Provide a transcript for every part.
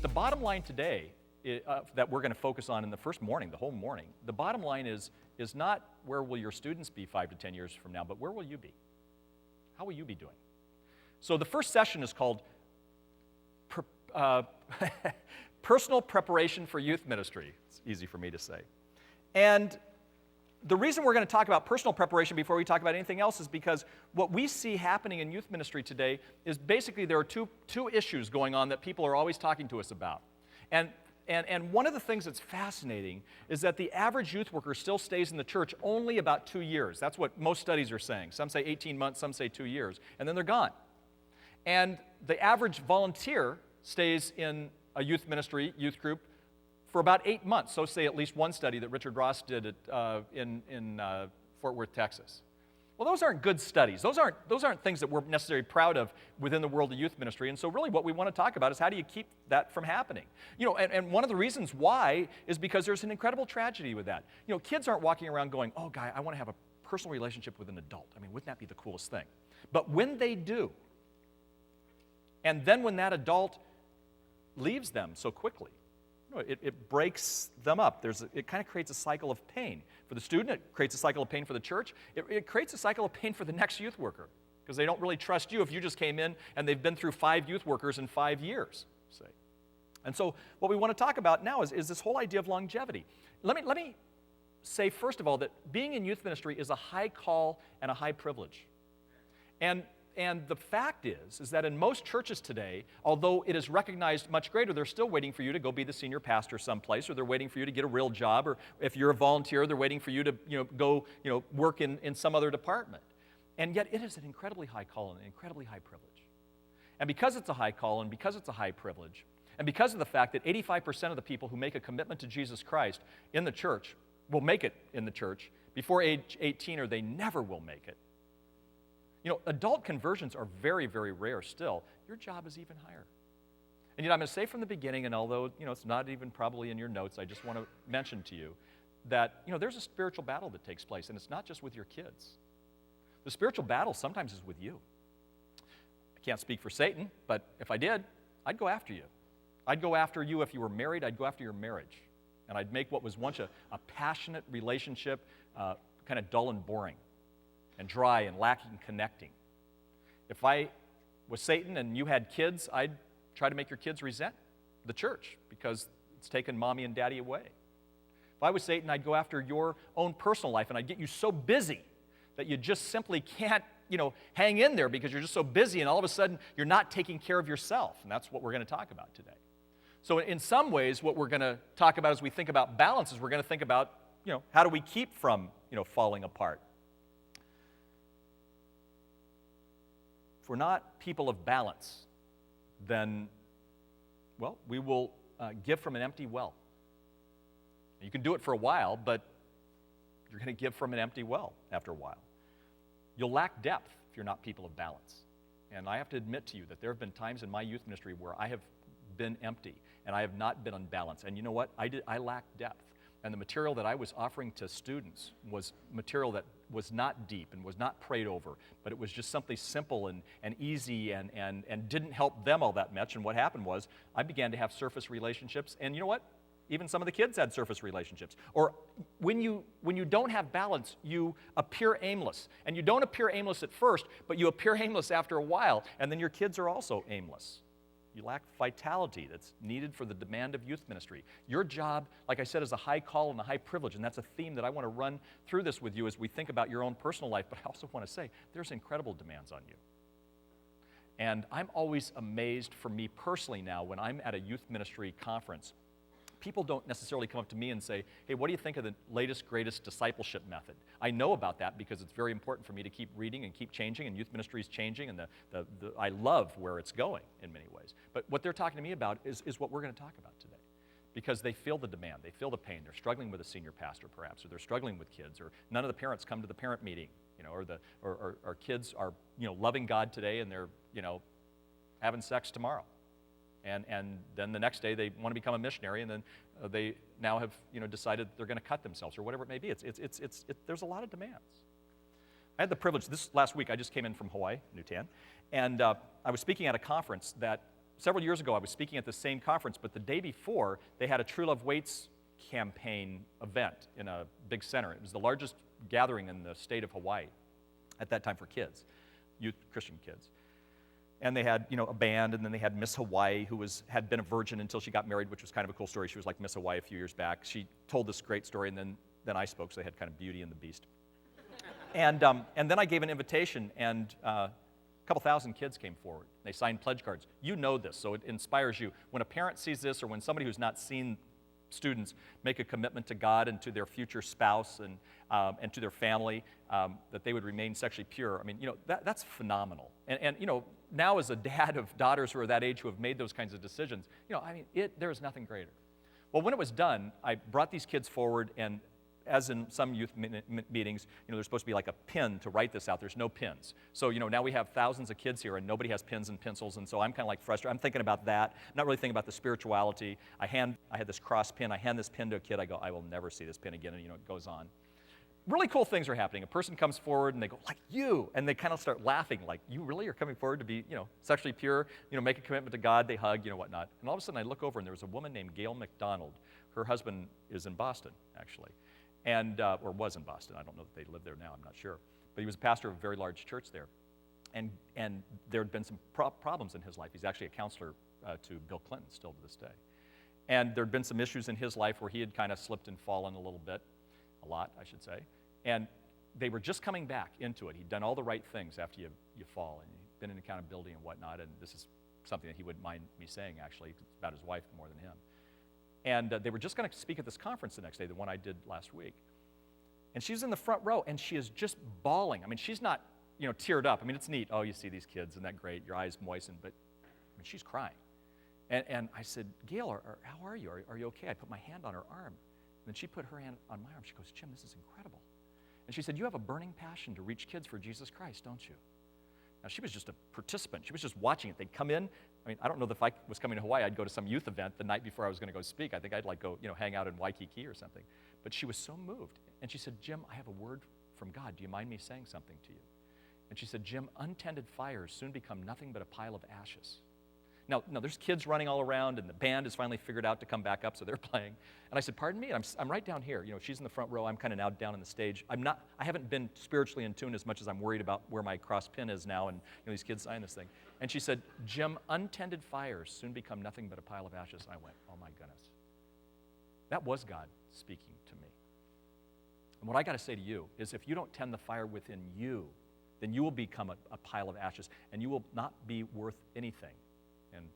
But the bottom line today that we're going to focus on in the first morning, the whole morning, the bottom line is not where will your students be 5 to 10 years from now, but where will you be? How will you be doing? So the first session is called Personal Preparation for Youth Ministry. It's easy for me to say. And the reason we're going to talk about personal preparation before we talk about anything else is because what we see happening in youth ministry today is basically there are two issues going on that people are always talking to us about. And one of the things that's fascinating is that the average youth worker still stays in the church only about 2 years. That's what most studies are saying. Some say 18 months, some say 2 years, and then they're gone. And the average volunteer stays in a youth ministry, youth group, for about 8 months. So say at least one study that Richard Ross did in Fort Worth, Texas. Well, those aren't good studies. Those aren't things that we're necessarily proud of within the world of youth ministry. And so really what we want to talk about is how do you keep that from happening? You know, and one of the reasons why is because there's an incredible tragedy with that. You know, kids aren't walking around going, oh, Guy, I want to have a personal relationship with an adult. I mean, wouldn't that be the coolest thing? But when they do, and then when that adult leaves them so quickly, it breaks them up. It kind of creates a cycle of pain. For the student, it creates a cycle of pain for the church. It creates a cycle of pain for the next youth worker because they don't really trust you if you just came in and they've been through 5 youth workers in 5 years, say. And so what we want to talk about now is this whole idea of longevity. Let me say, first of all, that being in youth ministry is a high call and a high privilege. And the fact is that in most churches today, although it is recognized much greater, they're still waiting for you to go be the senior pastor someplace, or they're waiting for you to get a real job, or if you're a volunteer, they're waiting for you to go work in some other department. And yet it is an incredibly high call and an incredibly high privilege. And because it's a high call and because it's a high privilege, and because of the fact that 85% of the people who make a commitment to Jesus Christ in the church will make it in the church before age 18, or they never will make it. You know, adult conversions are very, very rare still. Your job is even higher. And I'm going to say from the beginning, and although it's not even probably in your notes, I just want to mention to you that there's a spiritual battle that takes place, and it's not just with your kids. The spiritual battle sometimes is with you. I can't speak for Satan, but if I did, I'd go after you. I'd go after you if you were married. I'd go after your marriage. And I'd make what was once a passionate relationship kind of dull and boring and dry and lacking connecting. If I was Satan and you had kids, I'd try to make your kids resent the church because it's taken mommy and daddy away. If I was Satan, I'd go after your own personal life and I'd get you so busy that you just simply can't, hang in there because you're just so busy and all of a sudden you're not taking care of yourself. And that's what we're going to talk about today. So in some ways, what we're going to talk about as we think about balance is we're going to think about, how do we keep from, falling apart? If we're not people of balance, then, well, we will give from an empty well. You can do it for a while, but you're going to give from an empty well after a while. You'll lack depth if you're not people of balance. And I have to admit to you that there have been times in my youth ministry where I have been empty and I have not been unbalanced. And you know what? I lacked depth. And the material that I was offering to students was material that was not deep and was not prayed over, but it was just something simple and easy and didn't help them all that much. And what happened was I began to have surface relationships. And you know what? Even some of the kids had surface relationships. Or when you don't have balance, you appear aimless. And you don't appear aimless at first, but you appear aimless after a while. And then your kids are also aimless. You lack vitality that's needed for the demand of youth ministry. Your job, like I said, is a high call and a high privilege, and that's a theme that I want to run through this with you as we think about your own personal life, but I also want to say there's incredible demands on you. And I'm always amazed for me personally now when I'm at a youth ministry conference. People don't necessarily come up to me and say, hey, what do you think of the latest, greatest discipleship method? I know about that because it's very important for me to keep reading and keep changing, and youth ministry is changing, and I love where it's going in many ways. But what they're talking to me about is what we're going to talk about today, because they feel the demand, they feel the pain. They're struggling with a senior pastor perhaps, or they're struggling with kids, or none of the parents come to the parent meeting, or kids are loving God today and they're having sex tomorrow. And then the next day they want to become a missionary, and then they now have decided they're going to cut themselves or whatever it may be. There's a lot of demands. I had the privilege this last week. I just came in from Hawaii, Newtan, and I was speaking at a conference that several years ago, I was speaking at the same conference, but the day before, they had a True Love Waits campaign event in a big center. It was the largest gathering in the state of Hawaii at that time for kids, youth Christian kids. And they had, a band, and then they had Miss Hawaii, who had been a virgin until she got married, which was kind of a cool story. She was like Miss Hawaii a few years back. She told this great story, and then I spoke, so they had kind of Beauty and the Beast. And then I gave an invitation, and a couple thousand kids came forward. They signed pledge cards. You know this, so it inspires you. When a parent sees this, or when somebody who's not seen students make a commitment to God and to their future spouse and to their family, that they would remain sexually pure, I mean, that's phenomenal. And now as a dad of daughters who are that age who have made those kinds of decisions, there's nothing greater. Well, when it was done, I brought these kids forward, and as in some youth meetings, there's supposed to be like a pin to write this out. There's no pins. So, now we have thousands of kids here, and nobody has pins and pencils, and so I'm kind of like frustrated. I'm thinking about that, not really thinking about the spirituality. I had this cross pin. I hand this pin to a kid. I go, I will never see this pin again, and, it goes on. Really cool things are happening. A person comes forward, and they go, like you, and they kind of start laughing, like, you really are coming forward to be, sexually pure, make a commitment to God. They hug, whatnot. And all of a sudden, I look over, and there was a woman named Gail McDonald. Her husband is in Boston, actually. Or was in Boston. I don't know that they live there now, I'm not sure. But he was a pastor of a very large church there. And there had been some problems in his life. He's actually a counselor to Bill Clinton still to this day. And there had been some issues in his life where he had kind of slipped and fallen a lot, I should say. And they were just coming back into it. He'd done all the right things after you fall, and he'd been in accountability and whatnot, and this is something that he wouldn't mind me saying, actually. It's about his wife more than him. And they were just going to speak at this conference the next day, the one I did last week. And she was in the front row, and she is just bawling. I mean, she's not, teared up. I mean, it's neat. Oh, you see these kids, isn't that great? Your eyes moisten. But she's crying. And I said, Gail, how are you? Are you okay? I put my hand on her arm. And then she put her hand on my arm. She goes, Jim, this is incredible. And she said, you have a burning passion to reach kids for Jesus Christ, don't you? Now, she was just a participant. She was just watching it. They'd come in. I mean, I don't know if I was coming to Hawaii, I'd go to some youth event the night before I was going to go speak. I think I'd go, hang out in Waikiki or something. But she was so moved. And she said, Jim, I have a word from God. Do you mind me saying something to you? And she said, Jim, untended fires soon become nothing but a pile of ashes. Now, there's kids running all around, and the band has finally figured out to come back up, so they're playing. And I said, pardon me? And I'm right down here. She's in the front row. I'm kind of now down on the stage. I haven't been spiritually in tune as much as I'm worried about where my cross pin is now, and these kids sign this thing. And she said, Jim, untended fires soon become nothing but a pile of ashes. And I went, oh my goodness. That was God speaking to me. And what I got to say to you is if you don't tend the fire within you, then you will become a pile of ashes, and you will not be worth anything. And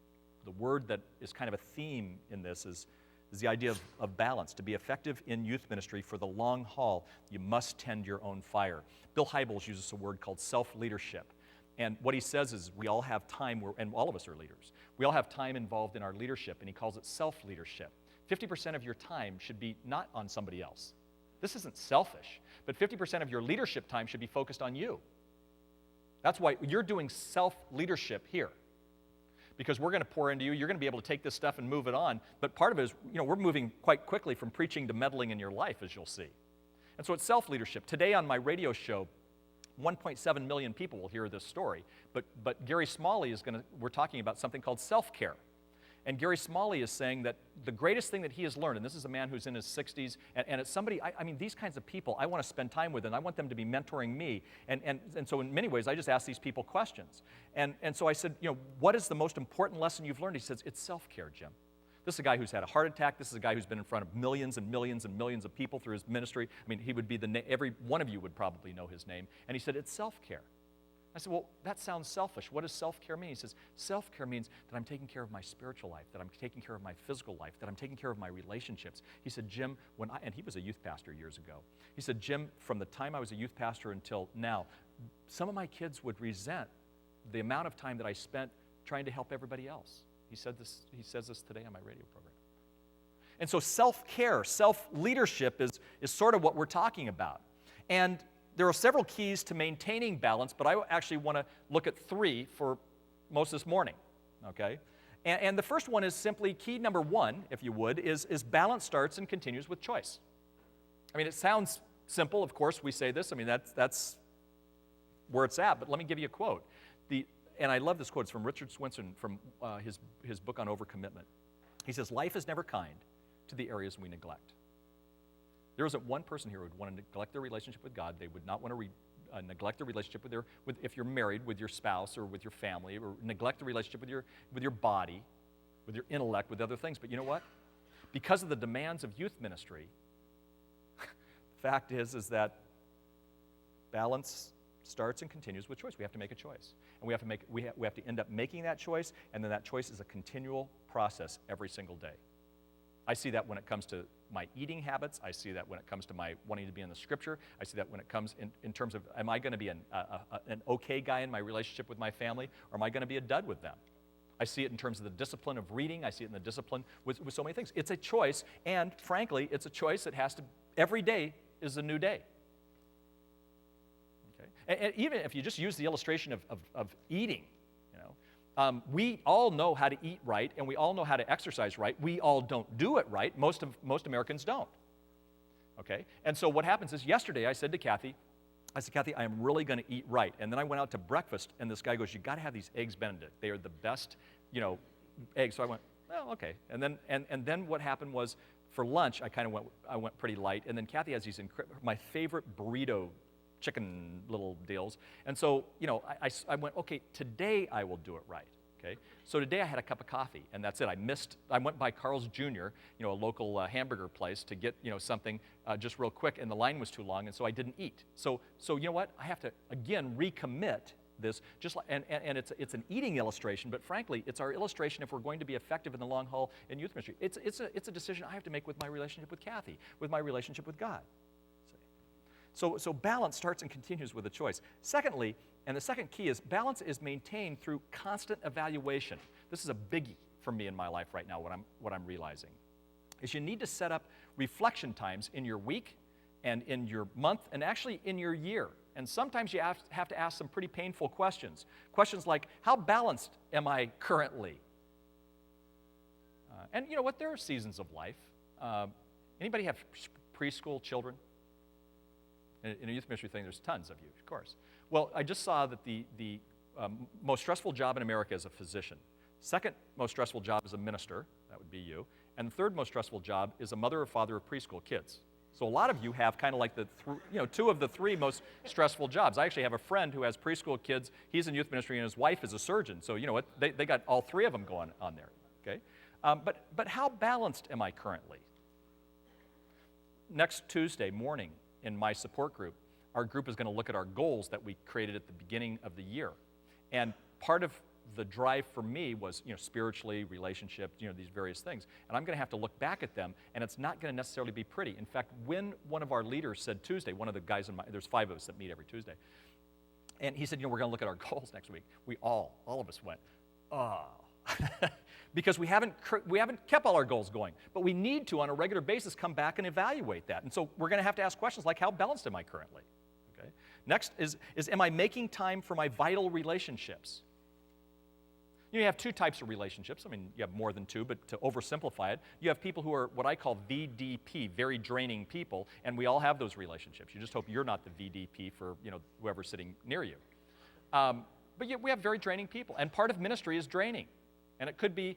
the word that is kind of a theme in this is the idea of balance. To be effective in youth ministry for the long haul, you must tend your own fire. Bill Hybels uses a word called self-leadership. And what he says is we all have time, and all of us are leaders. We all have time involved in our leadership, and he calls it self-leadership. 50% of your time should be not on somebody else. This isn't selfish, but 50% of your leadership time should be focused on you. That's why you're doing self-leadership here. Because we're going to pour into you. You're going to be able to take this stuff and move it on. But part of it is, we're moving quite quickly from preaching to meddling in your life, as you'll see. And so it's self-leadership. Today on my radio show, 1.7 million people will hear this story. But Gary Smalley we're talking about something called self-care. And Gary Smalley is saying that the greatest thing that he has learned, and this is a man who's in his 60s, and it's somebody, I mean, these kinds of people I want to spend time with, and I want them to be mentoring me. And so in many ways, I just ask these people questions. And so I said, what is the most important lesson you've learned? He says, it's self-care, Jim. This is a guy who's had a heart attack. This is a guy who's been in front of millions and millions and millions of people through his ministry. I mean, he would be every one of you would probably know his name. And he said, it's self-care. I said, well, that sounds selfish. What does self-care mean? He says, self-care means that I'm taking care of my spiritual life, that I'm taking care of my physical life, that I'm taking care of my relationships. He said, Jim, and he was a youth pastor years ago. He said, Jim, from the time I was a youth pastor until now, some of my kids would resent the amount of time that I spent trying to help everybody else. He says this today on my radio program. And so self-care, self-leadership is sort of what we're talking about. And there are several keys to maintaining balance, but I actually want to look at 3 for most this morning, okay? And the first one is simply key number 1, if you would, is balance starts and continues with choice. I mean, it sounds simple. Of course, we say this. I mean, that's where it's at, but let me give you a quote. and I love this quote. It's from Richard Swinson from his book on overcommitment. He says, life is never kind to the areas we neglect. There isn't one person here who would want to neglect their relationship with God. They would not want to neglect their relationship if you're married, with your spouse or with your family, or neglect the relationship with your body, with your intellect, with other things. But you know what? Because of the demands of youth ministry, the fact is that balance starts and continues with choice. We have to make a choice. And we have to end up making that choice, and then that choice is a continual process every single day. I see that when it comes to my eating habits. I see that when it comes to my wanting to be in the Scripture. I see that when it comes in terms of, am I going to be an okay guy in my relationship with my family, or am I going to be a dud with them? I see it in terms of the discipline of reading. I see it in the discipline with so many things. It's a choice, and frankly, it's a choice that has to, every day is a new day. Okay? And even if you just use the illustration of eating, we all know how to eat right, and we all know how to exercise right. We all don't do it right. Most Americans don't. Okay? And so what happens is, yesterday I said to Kathy, I am really going to eat right. And then I went out to breakfast, and this guy goes, you got to have these eggs Benedict. They are the best, eggs. So I went, well, okay. And then what happened was, for lunch, I went pretty light. And then Kathy has these my favorite burrito chicken little deals. And so, I went, okay, today I will do it right. Okay? So today I had a cup of coffee, and that's it. I went by Carl's Jr., a local hamburger place, to get, something just real quick, and the line was too long, and so I didn't eat. So you know what? I have to, again, recommit this, just like, and it's an eating illustration, but frankly, it's our illustration if we're going to be effective in the long haul in youth ministry. It's a decision I have to make with my relationship with Kathy, with my relationship with God. So balance starts and continues with a choice. Secondly, and the second key is, balance is maintained through constant evaluation. This is a biggie for me in my life right now, what I'm realizing, is you need to set up reflection times in your week and in your month and actually in your year. And sometimes you have to ask some pretty painful questions. Questions like, how balanced am I currently? And you know what? There are seasons of life. Anybody have preschool children? In a youth ministry thing, there's tons of you, of course. Well, I just saw that the most stressful job in America is a physician. Second most stressful job is a minister, that would be you. And the third most stressful job is a mother or father of preschool kids. So a lot of you have kind of like two of the three most stressful jobs. I actually have a friend who has preschool kids. He's in youth ministry, and his wife is a surgeon. So you know what? They got all three of them going on there. Okay, but how balanced am I currently? Next Tuesday morning in my support group, our group is going to look at our goals that we created at the beginning of the year. And part of the drive for me was, spiritually, relationship, these various things. And I'm going to have to look back at them, and it's not going to necessarily be pretty. In fact, when one of our leaders said Tuesday, one of the guys there's 5 of us that meet every Tuesday, and he said, we're going to look at our goals next week. We all of us went, oh. Because we haven't kept all our goals going. But we need to, on a regular basis, come back and evaluate that. And so we're going to have to ask questions like, how balanced am I currently? Okay. Next is am I making time for my vital relationships? You have 2 types of relationships. I mean, you have more than 2, but to oversimplify it, you have people who are what I call VDP, very draining people, and we all have those relationships. You just hope you're not the VDP for whoever's sitting near you. But we have very draining people, and part of ministry is draining. And it could be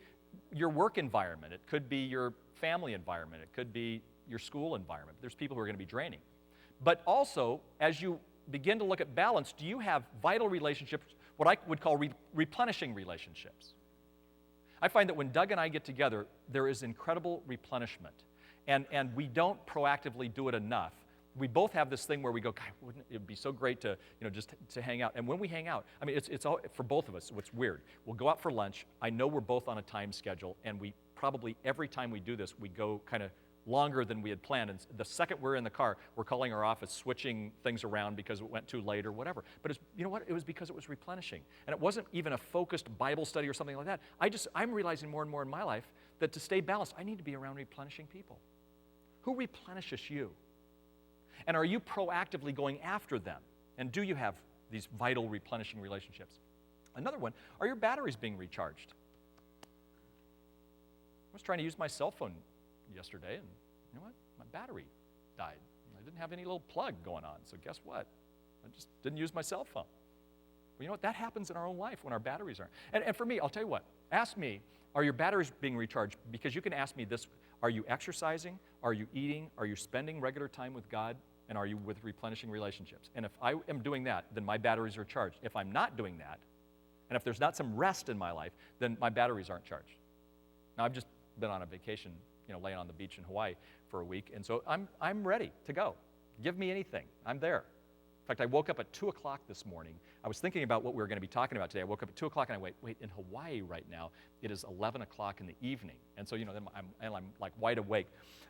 your work environment. It could be your family environment. It could be your school environment. There's people who are going to be draining. But also, as you begin to look at balance, do you have vital relationships, what I would call replenishing relationships? I find that when Doug and I get together, there is incredible replenishment. And we don't proactively do it enough. We both have this thing where we go, God, wouldn't it be so great to, just to hang out. And when we hang out, I mean, it's all, for both of us, what's weird. We'll go out for lunch. I know we're both on a time schedule, and we probably, every time we do this, we go kind of longer than we had planned. And the second we're in the car, we're calling our office, switching things around because it went too late or whatever. But you know what? It was because it was replenishing. And it wasn't even a focused Bible study or something like that. I'm realizing more and more in my life that to stay balanced, I need to be around replenishing people. Who replenishes you? And are you proactively going after them? And do you have these vital replenishing relationships? Another one, are your batteries being recharged? I was trying to use my cell phone yesterday, and you know what? My battery died. I didn't have any little plug going on, so guess what? I just didn't use my cell phone. Well, you know what? That happens in our own life when our batteries aren't. And for me, I'll tell you what. Ask me, are your batteries being recharged? Because you can ask me this, are you exercising? Are you eating? Are you spending regular time with God? And are you with replenishing relationships? And if I am doing that, then my batteries are charged. If I'm not doing that, and if there's not some rest in my life, then my batteries aren't charged. Now, I've just been on a vacation, laying on the beach in Hawaii for a week, and so I'm ready to go. Give me anything. I'm there. In fact, I woke up at 2 o'clock this morning. I was thinking about what we were going to be talking about today. I woke up at 2 o'clock, and I wait, in Hawaii right now, it is 11 o'clock in the evening. And so, then I'm like wide awake.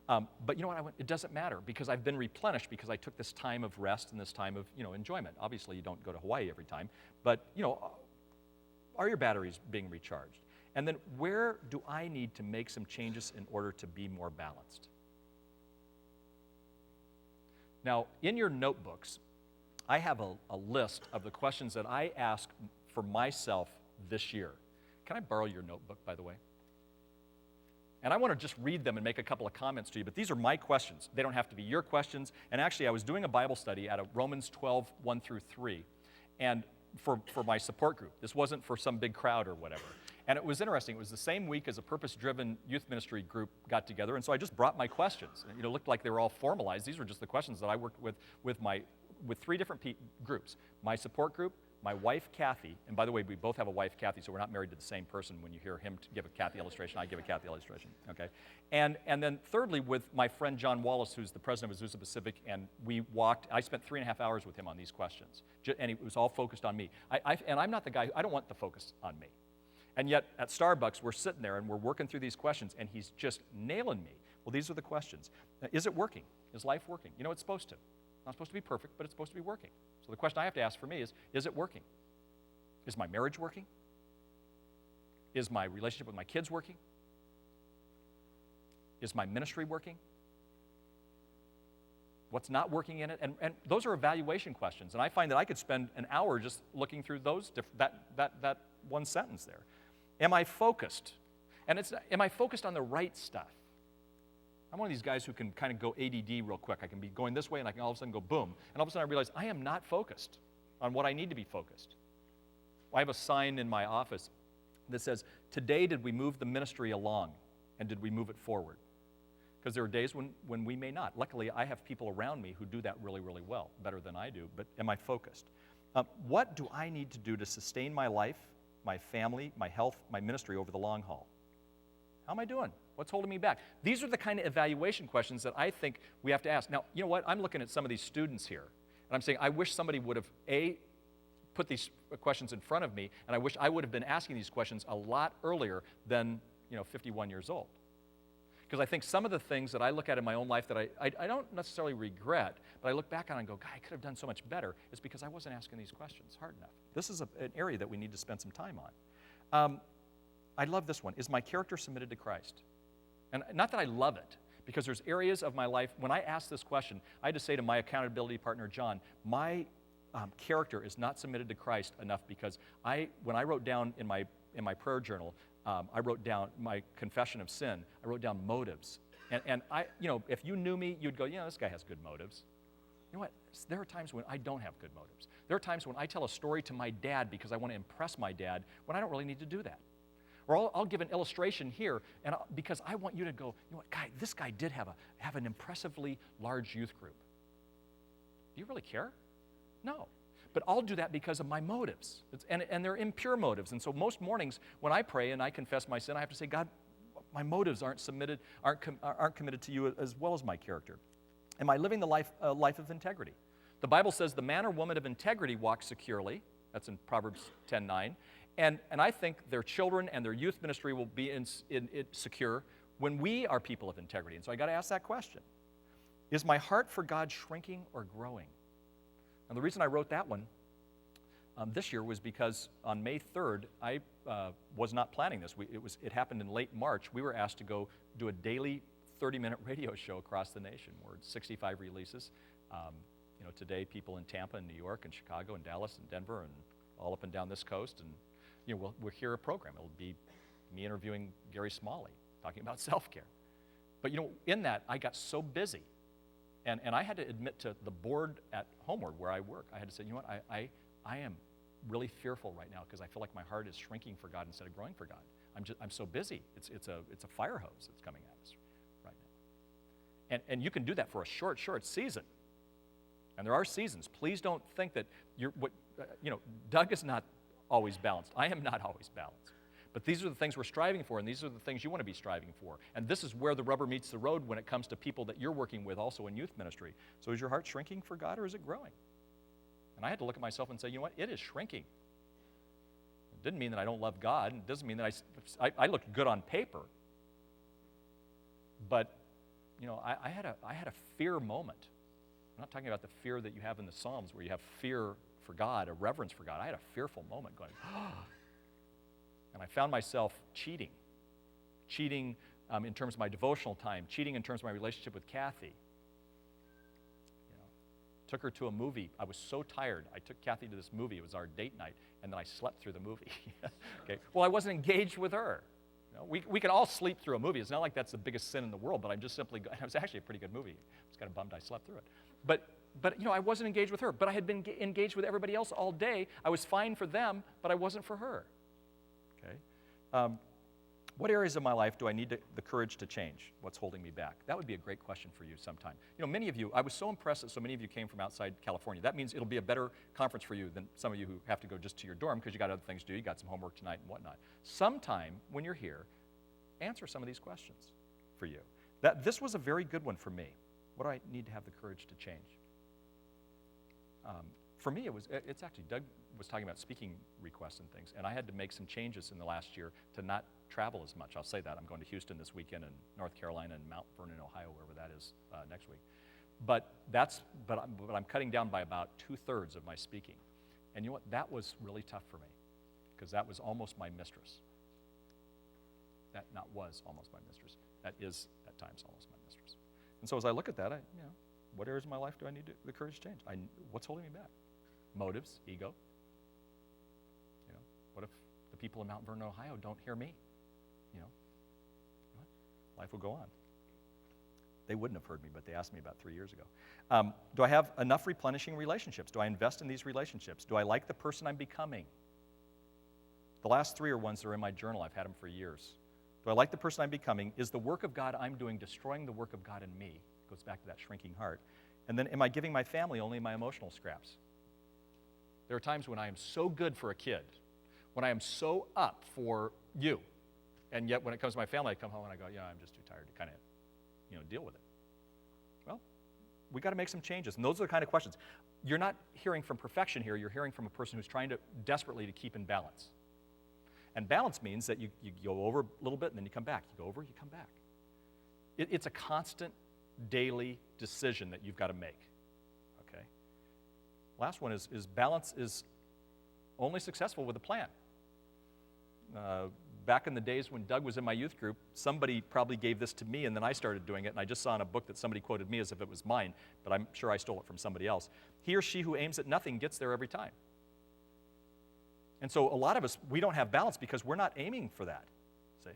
But you know what? It doesn't matter because I've been replenished because I took this time of rest and this time of, enjoyment. Obviously, you don't go to Hawaii every time. But, are your batteries being recharged? And then where do I need to make some changes in order to be more balanced? Now, in your notebooks, I have a list of the questions that I ask for myself this year. Can I borrow your notebook, by the way? And I want to just read them and make a couple of comments to you, but these are my questions. They don't have to be your questions. And actually, I was doing a Bible study out of Romans 12, 1 through 3, and for my support group. This wasn't for some big crowd or whatever. And it was interesting. It was the same week as a purpose-driven youth ministry group got together, and so I just brought my questions. It looked like they were all formalized. These were just the questions that I worked with three different groups. My support group, my wife, Kathy, and by the way, we both have a wife, Kathy, so we're not married to the same person. When you hear him give a Kathy illustration, I give a Kathy illustration, okay? And then thirdly, with my friend John Wallace, who's the president of Azusa Pacific, and I spent 3.5 hours with him on these questions, and it was all focused on me. And I'm not the guy, I don't want the focus on me. And yet, at Starbucks, we're sitting there, and we're working through these questions, and he's just nailing me. Well, these are the questions. Is it working? Is life working? It's supposed to. Not supposed to be perfect, but it's supposed to be working. So the question I have to ask for me is it working? Is my marriage working? Is my relationship with my kids working? Is my ministry working? What's not working in it? And those are evaluation questions. And I find that I could spend an hour just looking through those that one sentence there. Am I focused? And am I focused on the right stuff? I'm one of these guys who can kind of go ADD real quick. I can be going this way, and I can all of a sudden go boom. And all of a sudden I realize I am not focused on what I need to be focused. I have a sign in my office that says, today did we move the ministry along, and did we move it forward? Because there are days when we may not. Luckily, I have people around me who do that really, really well, better than I do, but am I focused? What do I need to do to sustain my life, my family, my health, my ministry over the long haul? How am I doing? What's holding me back? These are the kind of evaluation questions that I think we have to ask. Now, you know what? I'm looking at some of these students here, and I'm saying I wish somebody would have, put these questions in front of me, and I wish I would have been asking these questions a lot earlier than, 51 years old. Because I think some of the things that I look at in my own life that I don't necessarily regret, but I look back on and go, God, I could have done so much better, is because I wasn't asking these questions hard enough. This is an area that we need to spend some time on. I love this one. Is my character submitted to Christ? And not that I love it, because there's areas of my life, when I ask this question, I had to say to my accountability partner, John, my character is not submitted to Christ enough, because when I wrote down in my prayer journal, I wrote down my confession of sin. I wrote down motives. And I, if you knew me, you'd go, this guy has good motives. You know what? There are times when I don't have good motives. There are times when I tell a story to my dad because I want to impress my dad when I don't really need to do that. Or I'll give an illustration here because I want you to go, this guy did have an impressively large youth group. Do you really care? No. But I'll do that because of my motives. And they're impure motives. And so most mornings when I pray and I confess my sin, I have to say, God, my motives aren't committed to you as well as my character. Am I living the life of integrity? The Bible says the man or woman of integrity walks securely. That's in Proverbs 10:9. And I think their children and their youth ministry will be secure when we are people of integrity. And so I got to ask that question. Is my heart for God shrinking or growing? And the reason I wrote that one this year was because on May 3rd, I was not planning this. It happened in late March. We were asked to go do a daily 30-minute radio show across the nation. We're at 65 releases. Today, people in Tampa and New York and Chicago and Dallas and Denver and all up and down this coast. And we'll hear a program. It'll be me interviewing Gary Smalley, talking about self-care. But in that, I got so busy. And I had to admit to the board at Homeward, where I work, I had to say, I really fearful right now because I feel like my heart is shrinking for God instead of growing for God. I'm so busy. It's a fire hose that's coming at us right now. And you can do that for a short season. And there are seasons. Please don't think that Doug is not always balanced. I am not always balanced. But these are the things we're striving for, and these are the things you want to be striving for. And this is where the rubber meets the road when it comes to people that you're working with also in youth ministry. So is your heart shrinking for God, or is it growing? And I had to look at myself and say, you know what? It is shrinking. It didn't mean that I don't love God. It doesn't mean that I looked good on paper. But, I had a fear moment. I'm not talking about the fear that you have in the Psalms where you have fear for God, a reverence for God. I had a fearful moment going, and I found myself cheating in terms of my devotional time, cheating in terms of my relationship with Kathy. Took her to a movie. I was so tired. I took Kathy to this movie. It was our date night, and then I slept through the movie. Okay. Well, I wasn't engaged with her. We can all sleep through a movie. It's not like that's the biggest sin in the world, but I'm just simply, it was actually a pretty good movie. I was kind of bummed I slept through it. But I wasn't engaged with her. But I had been engaged with everybody else all day. I was fine for them, but I wasn't for her. Okay. What areas of my life do I need the courage to change? What's holding me back? That would be a great question for you sometime. Many of you, I was so impressed that so many of you came from outside California. That means it'll be a better conference for you than some of you who have to go just to your dorm because you got other things to do. You got some homework tonight and whatnot. Sometime when you're here, answer some of these questions for you. This was a very good one for me. What do I need to have the courage to change? For me, it's actually, Doug was talking about speaking requests and things, and I had to make some changes in the last year to not travel as much. I'll say that. I'm going to Houston this weekend and North Carolina and Mount Vernon, Ohio, wherever that is, next week. But I'm cutting down by about 2/3 of my speaking. And you know what? That was really tough for me because that was almost my mistress. That was almost my mistress. That is, at times, almost my mistress. And so as I look at that, what areas of my life do I need the courage to change? What's holding me back? Motives, ego. What if the people in Mount Vernon, Ohio don't hear me? Life will go on. They wouldn't have heard me, but they asked me about 3 years ago. Do I have enough replenishing relationships? Do I invest in these relationships? Do I like the person I'm becoming? The last 3 are ones that are in my journal. I've had them for years. Do I like the person I'm becoming? Is the work of God I'm doing destroying the work of God in me? It goes back to that shrinking heart. And then am I giving my family only my emotional scraps? There are times when I am so good for a kid, when I am so up for you, and yet when it comes to my family, I come home and I go, I'm just too tired to kind of, deal with it. Well, we got to make some changes, and those are the kind of questions. You're not hearing from perfection here. You're hearing from a person who's trying to desperately to keep in balance. And balance means that you go over a little bit and then you come back. You go over, you come back. It's a constant daily decision that you've got to make. Okay. Last one is balance is only successful with a plan. Back in the days when Doug was in my youth group, somebody probably gave this to me and then I started doing it, and I just saw in a book that somebody quoted me as if it was mine, but I'm sure I stole it from somebody else. He or she who aims at nothing gets there every time. And so a lot of us, we don't have balance because we're not aiming for that, see?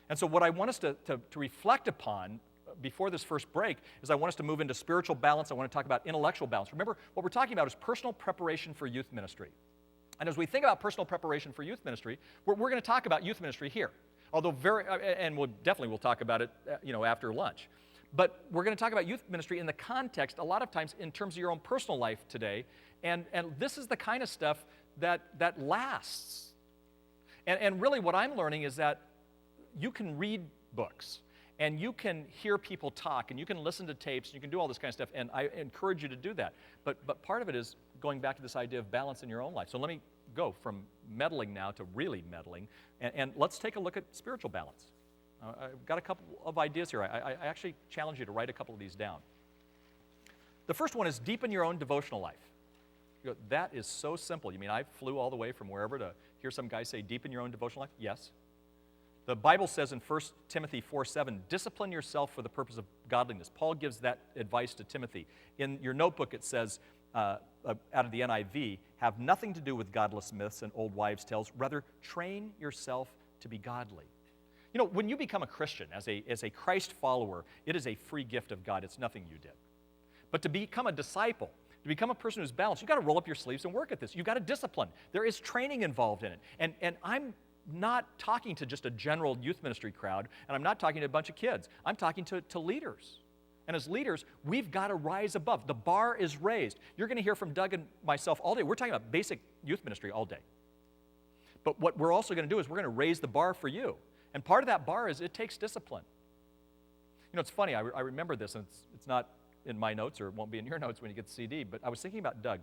And so what I want us to reflect upon before this first break is I want us to move into spiritual balance. I want to talk about intellectual balance. Remember, what we're talking about is personal preparation for youth ministry. And as we think about personal preparation for youth ministry, we're going to talk about youth ministry here. Although and we'll talk about it, after lunch. But we're going to talk about youth ministry in the context, a lot of times, in terms of your own personal life today. And this is the kind of stuff that lasts. And really what I'm learning is that you can read books, and you can hear people talk, and you can listen to tapes, and you can do all this kind of stuff, and I encourage you to do that. But part of it is going back to this idea of balance in your own life. So let me go from meddling now to really meddling, and let's take a look at spiritual balance. I've got a couple of ideas here. I actually challenge you to write a couple of these down. The first one is deepen your own devotional life. You go, that is so simple. You mean I flew all the way from wherever to hear some guy say, deepen your own devotional life? Yes. The Bible says in 1 Timothy 4:7, discipline yourself for the purpose of godliness. Paul gives that advice to Timothy. In your notebook it says, out of the NIV, have nothing to do with godless myths and old wives' tales. Rather, train yourself to be godly. When you become a Christian, as a Christ follower, it is a free gift of God. It's nothing you did. But to become a disciple, To become a person who's balanced, you've got to roll up your sleeves and work at this. You've got to discipline. There is training involved in it. And I'm not talking to just a general youth ministry crowd, and I'm not talking to a bunch of kids. I'm talking to leaders. And as leaders, we've got to rise above. The bar is raised. You're going to hear from Doug and myself all day. We're talking about basic youth ministry all day. But what we're also going to do is we're going to raise the bar for you. And part of that bar is it takes discipline. You know, it's funny. I remember this, and it's not in my notes, or it won't be in your notes when you get the CD, but I was thinking about Doug.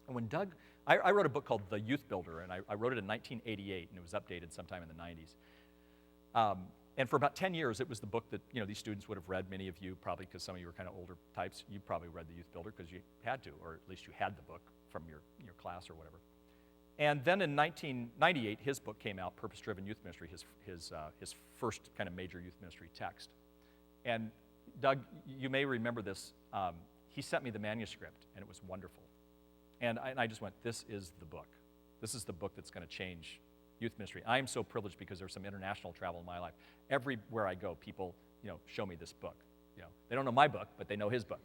And when Doug, I wrote a book called The Youth Builder, and I wrote it in 1988, and it was updated sometime in the 90s. And for about 10 years, it was the book that, you know, these students would have read. Many of you, probably because some of you were kind of older types, you probably read The Youth Builder because you had to, or at least you had the book from your class or whatever. And then in 1998, his book came out, Purpose Driven Youth Ministry, his first kind of major youth ministry text. And Doug, you may remember this. He sent me the manuscript, and it was wonderful. And I just went, this is the book. This is the book that's going to change youth ministry. I am so privileged because there's some international travel in my life. Everywhere I go, people, you know, show me this book. You know, they don't know my book, but they know his book.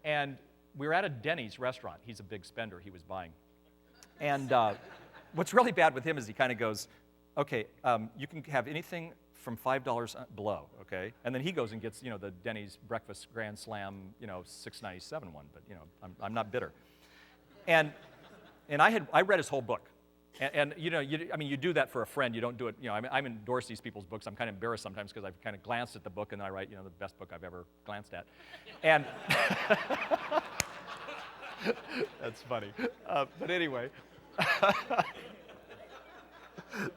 And we were at a Denny's restaurant. He's a big spender. He was buying. And what's really bad with him is he kind of goes, okay, you can have anything from $5 below, okay? And then he goes and gets, you know, the Denny's breakfast Grand Slam, you know, $6.97 one, but, you know, I'm not bitter. And I read his whole book. And you know, you do that for a friend. You don't do it, you know, I endorse these people's books. I'm kind of embarrassed sometimes because I've kind of glanced at the book and then I write, you know, the best book I've ever glanced at. And that's funny. But anyway,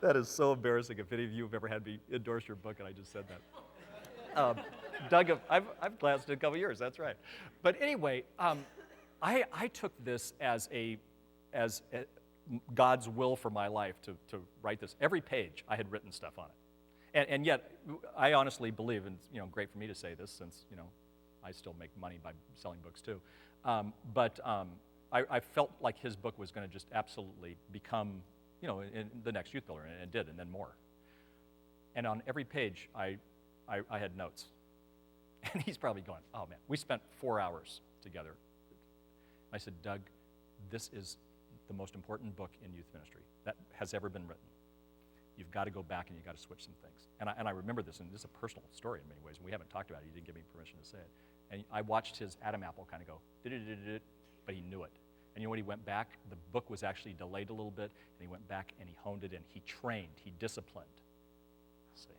that is so embarrassing if any of you have ever had me endorse your book and I just said that. Doug, I've glanced at a couple years, that's right. But anyway, I took this as God's will for my life to write this. Every page I had written stuff on it. And yet, I honestly believe, and you know, great for me to say this since, you know, I still make money by selling books too. I felt like his book was going to just absolutely become, you know, in the next youth builder, and it did, and then more. And on every page, I had notes. And he's probably going, oh man, we spent 4 hours together. I said, Doug, this is the most important book in youth ministry that has ever been written. You've got to go back and you've got to switch some things. And I remember this, and this is a personal story in many ways, and we haven't talked about it. He didn't give me permission to say it. And I watched his Adam apple kind of go, but he knew it. And you know what, he went back, the book was actually delayed a little bit, and he went back and he honed it in. He trained, he disciplined. See,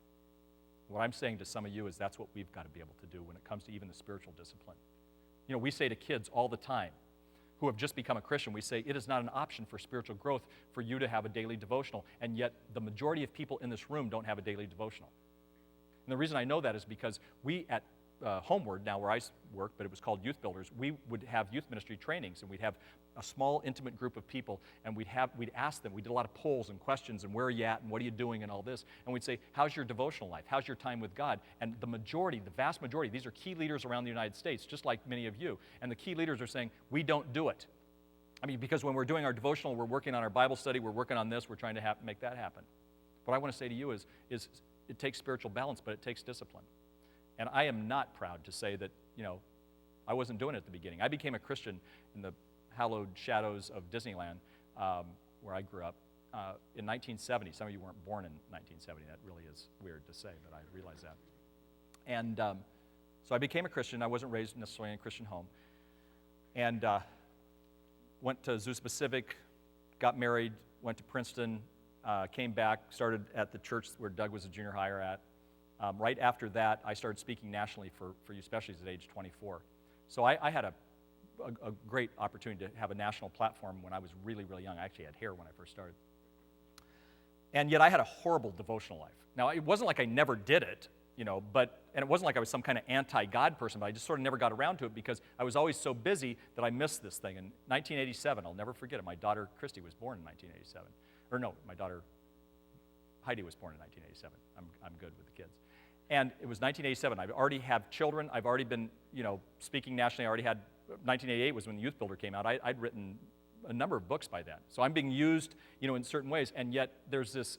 what I'm saying to some of you is that's what we've got to be able to do when it comes to even the spiritual discipline. You know, we say to kids all the time who have just become a Christian, we say it is not an option for spiritual growth for you to have a daily devotional, and yet the majority of people in this room don't have a daily devotional. And the reason I know that is because we at Homeward, now where I work, but it was called Youth Builders, we would have youth ministry trainings, and we'd have a small, intimate group of people, and we'd ask them, we did a lot of polls and questions, and where are you at, and what are you doing, and all this, and we'd say, how's your devotional life? How's your time with God? And the vast majority, these are key leaders around the United States, just like many of you, and the key leaders are saying, we don't do it. I mean, because when we're doing our devotional, we're working on our Bible study, we're working on this, we're trying to make that happen. What I want to say to you is it takes spiritual balance, but it takes discipline. And I am not proud to say that, you know, I wasn't doing it at the beginning. I became a Christian in the hallowed shadows of Disneyland, where I grew up, in 1970. Some of you weren't born in 1970. That really is weird to say, but I realize that. And so I became a Christian. I wasn't raised necessarily in a Christian home. And went to Zeus Pacific, got married, went to Princeton, came back, started at the church where Doug was a junior higher at. Right after that, I started speaking nationally for youth specialties at age 24. So I had a great opportunity to have a national platform when I was really, really young. I actually had hair when I first started. And yet I had a horrible devotional life. Now, it wasn't like I never did it, you know, and it wasn't like I was some kind of anti-God person, but I just sort of never got around to it because I was always so busy that I missed this thing. In 1987, I'll never forget it, my daughter Christy was born in 1987. Or no, my daughter Heidi was born in 1987. I'm good with the kids. And it was 1987. I already have children. I've already been, you know, speaking nationally. I already had, 1988 was when the Youth Builder came out. I'd written a number of books by then. So I'm being used, you know, in certain ways. And yet there's this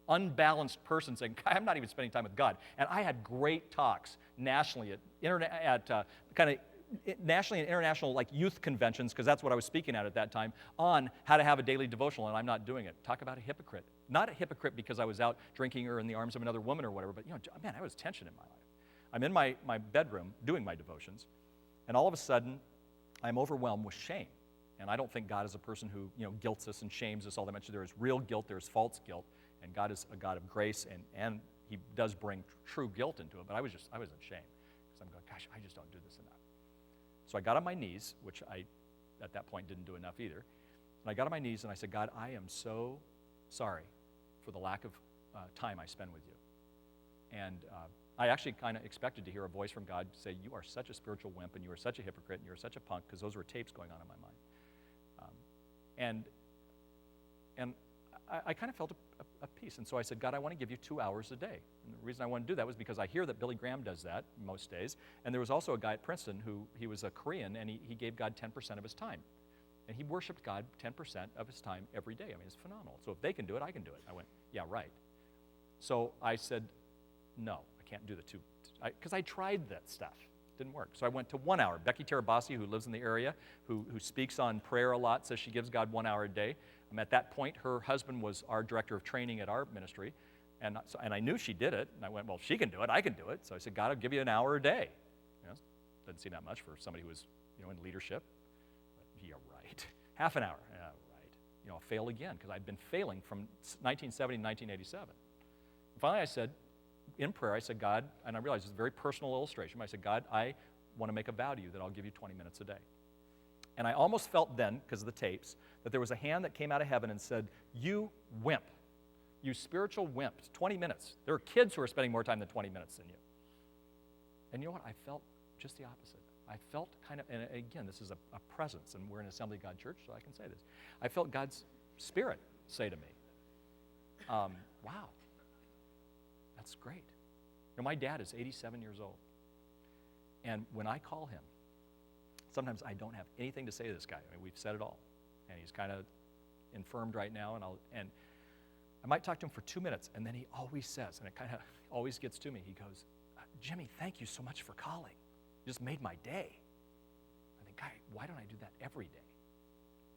unbalanced person saying, I'm not even spending time with God. And I had great talks nationally at kind of nationally and international like youth conventions, because that's what I was speaking at that time, on how to have a daily devotional, and I'm not doing it. Talk about a hypocrite. Not a hypocrite because I was out drinking or in the arms of another woman or whatever, but man, I was tension in my life. I'm in my bedroom doing my devotions, and all of a sudden, I'm overwhelmed with shame. And I don't think God is a person who guilts us and shames us all that much. There is real guilt, there's false guilt, and God is a God of grace, and He does bring true guilt into it. But I was in shame because I'm going, gosh, I just don't do this enough. So I got on my knees, which I at that point didn't do enough either. And I got on my knees and I said, God, I am so sorry for the lack of time I spend with you. And I actually kind of expected to hear a voice from God say, you are such a spiritual wimp, and you are such a hypocrite, and you are such a punk, because those were tapes going on in my mind. And I kind of felt a peace. And so I said, God, I want to give you 2 hours a day. And the reason I want to do that was because I hear that Billy Graham does that most days. And there was also a guy at Princeton he was a Korean, and he gave God 10% of his time. And he worshiped God 10% of his time every day. I mean, it's phenomenal. So if they can do it, I can do it. I went, yeah, right. So I said, no, I can't do the two. Because I tried that stuff. Didn't work. So I went to 1 hour. Becky Tarabasi, who lives in the area, who speaks on prayer a lot, says she gives God 1 hour a day. At that point, her husband was our director of training at our ministry, and I knew she did it, and I went, well, if she can do it, I can do it. So I said, God, I'll give you an hour a day. Doesn't seem that much for somebody who was in leadership. But, yeah, right. Half an hour. Yeah, right. I'll fail again, because I'd been failing from 1970 to 1987. And finally, I said, in prayer, I said, God, and I realized it's a very personal illustration, but I said, God, I want to make a vow to you that I'll give you 20 minutes a day. And I almost felt then, because of the tapes, that there was a hand that came out of heaven and said, you wimp, you spiritual wimp, 20 minutes. There are kids who are spending more time than 20 minutes than you. And you know what? I felt just the opposite. I felt kind of, and again, this is a presence, and we're in Assembly of God Church, so I can say this. I felt God's Spirit say to me, wow, that's great. My dad is 87 years old. And when I call him, sometimes I don't have anything to say to this guy. I mean, we've said it all. And he's kind of infirmed right now, and I might talk to him for 2 minutes, and then he always says, and it kind of always gets to me, he goes, Jimmy, thank you so much for calling. You just made my day. I think, God, why don't I do that every day?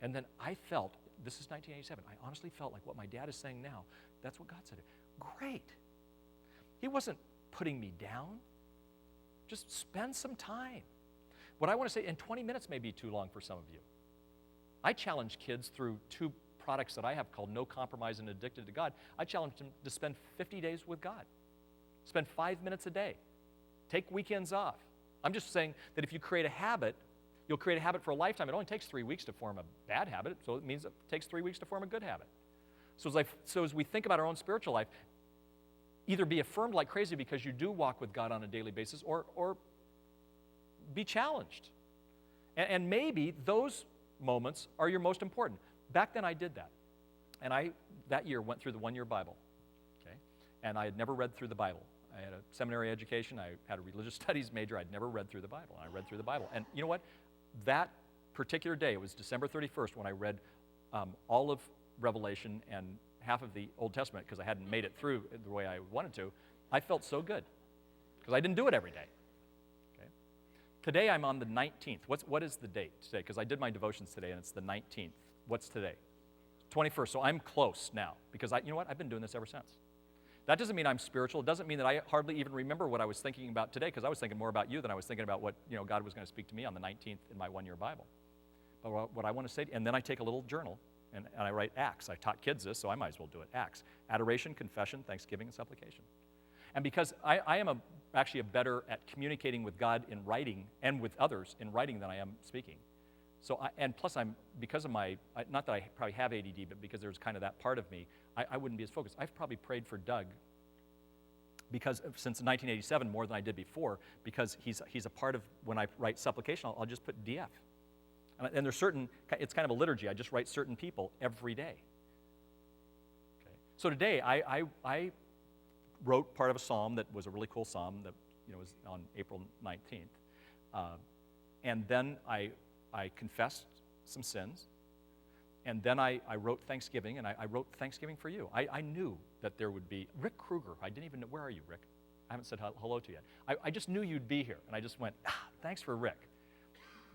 And then I felt, this is 1987, I honestly felt like what my dad is saying now, that's what God said. Great. He wasn't putting me down. Just spend some time. What I want to say, and 20 minutes may be too long for some of you. I challenge kids through 2 products that I have called No Compromise and Addicted to God. I challenge them to spend 50 days with God. Spend 5 minutes a day. Take weekends off. I'm just saying that if you create a habit, you'll create a habit for a lifetime. It only takes 3 weeks to form a bad habit, so it means it takes 3 weeks to form a good habit. So as we think about our own spiritual life, either be affirmed like crazy because you do walk with God on a daily basis, or be challenged. And maybe those moments are your most important. Back then I did that. And I, that year, went through the 1-year Bible. Okay? And I had never read through the Bible. I had a seminary education. I had a religious studies major. I'd never read through the Bible. And I read through the Bible. And you know what? That particular day, it was December 31st, when I read all of Revelation and half of the Old Testament, because I hadn't made it through the way I wanted to, I felt so good, because I didn't do it every day. Okay? Today I'm on the 19th. What is the date today? Because I did my devotions today, and it's the 19th. What's today? 21st. So I'm close now, because you know what? I've been doing this ever since. That doesn't mean I'm spiritual. It doesn't mean that I hardly even remember what I was thinking about today, because I was thinking more about you than I was thinking about what God was going to speak to me on the 19th in my 1-year Bible. But what I want to say, and then I take a little journal, and I write acts. I taught kids this, so I might as well do it. Acts. Adoration, confession, thanksgiving, and supplication. And because I am actually better at communicating with God in writing and with others in writing than I am speaking. So, and plus because of my, not that I probably have ADD, but because there's kind of that part of me, I wouldn't be as focused. I've probably prayed for Doug since 1987 more than I did before, because he's a part of, when I write supplication, I'll just put DF. And there's it's kind of a liturgy. I just write certain people every day. Okay. So today, I wrote part of a psalm that was a really cool psalm that was on April 19th. And then I confessed some sins. And then I wrote Thanksgiving, and I wrote Thanksgiving for you. I knew that there would be, Rick Kruger, I didn't even know, where are you, Rick? I haven't said hello to you yet. I just knew you'd be here, and I just went, thanks for Rick.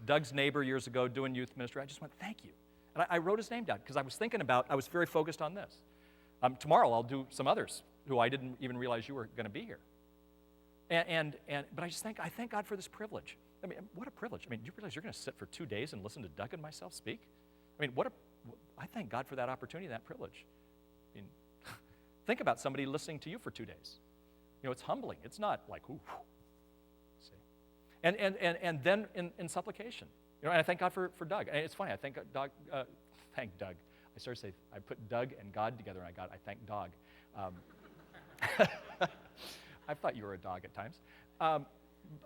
Doug's neighbor years ago doing youth ministry. I just went, thank you. And I wrote his name down because I was thinking about, I was very focused on this. Tomorrow I'll do some others who I didn't even realize you were going to be here. But I thank God for this privilege. I mean, what a privilege. I mean, do you realize you're going to sit for 2 days and listen to Doug and myself speak? I mean, I thank God for that opportunity, that privilege. I mean, think about somebody listening to you for 2 days. You know, it's humbling. It's not like, ooh, see. And then in supplication. You know, and I thank God for Doug. And it's funny, I thank Doug. I started to say, I put Doug and God together, and I thank Dog. I thought you were a dog at times.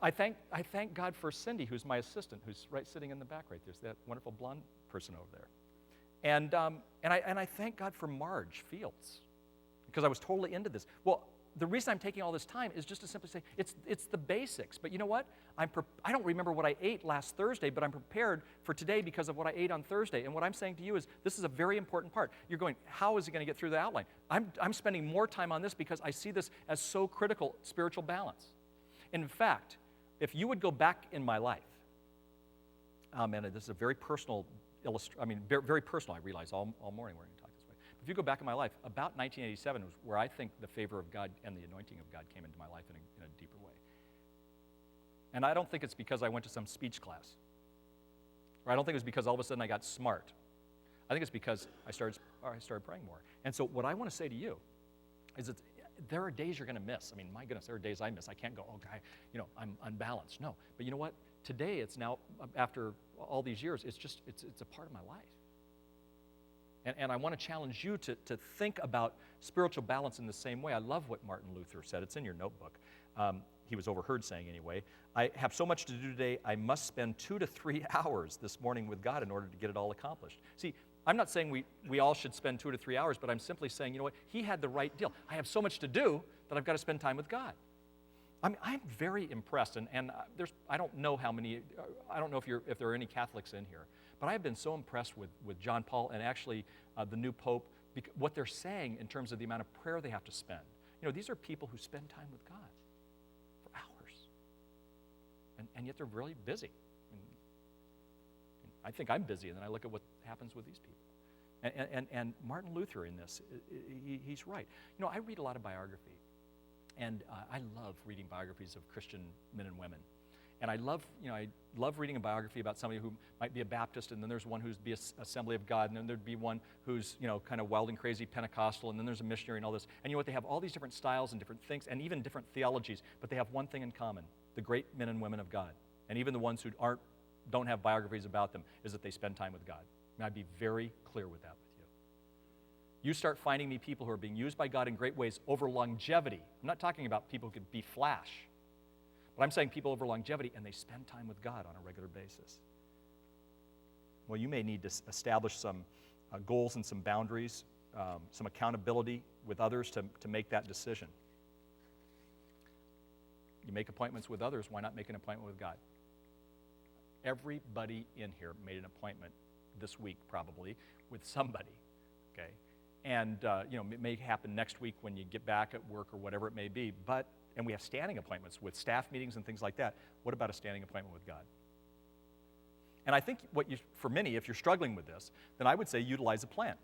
I thank God for Cindy, who's my assistant, who's right sitting in the back right there. There's that wonderful blonde person over there. And I thank God for Marge Fields, because I was totally into this. Well, the reason I'm taking all this time is just to simply say, it's the basics. But you know what? I don't remember what I ate last Thursday, but I'm prepared for today because of what I ate on Thursday. And what I'm saying to you is, this is a very important part. You're going, how is he going to get through the outline? I'm spending more time on this because I see this as so critical, spiritual balance. In fact, if you would go back in my life, and this is a very personal very personal, I realize all morning we're going to talk this way. But if you go back in my life, about 1987 was where I think the favor of God and the anointing of God came into my life in a deeper way. And I don't think it's because I went to some speech class. Or I don't think it was because all of a sudden I got smart. I think it's because I started praying more. And so what I want to say to you is that there are days you're going to miss. I mean, my goodness, there are days I miss. I can't go, oh, guy, I'm unbalanced. No, but you know what? Today, it's now, after all these years, it's a part of my life. And I want to challenge you to think about spiritual balance in the same way. I love what Martin Luther said. It's in your notebook. He was overheard saying anyway, I have so much to do today, I must spend 2 to 3 hours this morning with God in order to get it all accomplished. See, I'm not saying we all should spend 2 to 3 hours, but I'm simply saying, you know what, he had the right deal. I have so much to do that I've got to spend time with God. I'm very impressed, and I don't know if there are any Catholics in here, but I've been so impressed with John Paul and actually the new Pope, what they're saying in terms of the amount of prayer they have to spend. You know, these are people who spend time with God for hours, and yet they're really busy. I think I'm busy, and then I look at what happens with these people. And Martin Luther in this, he's right. You know, I read a lot of biography. And I love reading biographies of Christian men and women. And I love reading a biography about somebody who might be a Baptist, and then there's one who's be an Assembly of God, and then there'd be one who's, kind of wild and crazy Pentecostal, and then there's a missionary and all this. And you know what? They have all these different styles and different things, and even different theologies, but they have one thing in common: the great men and women of God. And even the ones who don't have biographies about them, is that they spend time with God. And I'd be very clear with that with you. You start finding me people who are being used by God in great ways over longevity. I'm not talking about people who could be flash, but I'm saying people over longevity, and they spend time with God on a regular basis. Well, you may need to establish some goals and some boundaries, some accountability with others to make that decision. You make appointments with others, why not make an appointment with God? Everybody in here made an appointment this week, probably, with somebody, okay? And, it may happen next week when you get back at work or whatever it may be, and we have standing appointments with staff meetings and things like that. What about a standing appointment with God? And I think for many, if you're struggling with this, then I would say utilize a plan.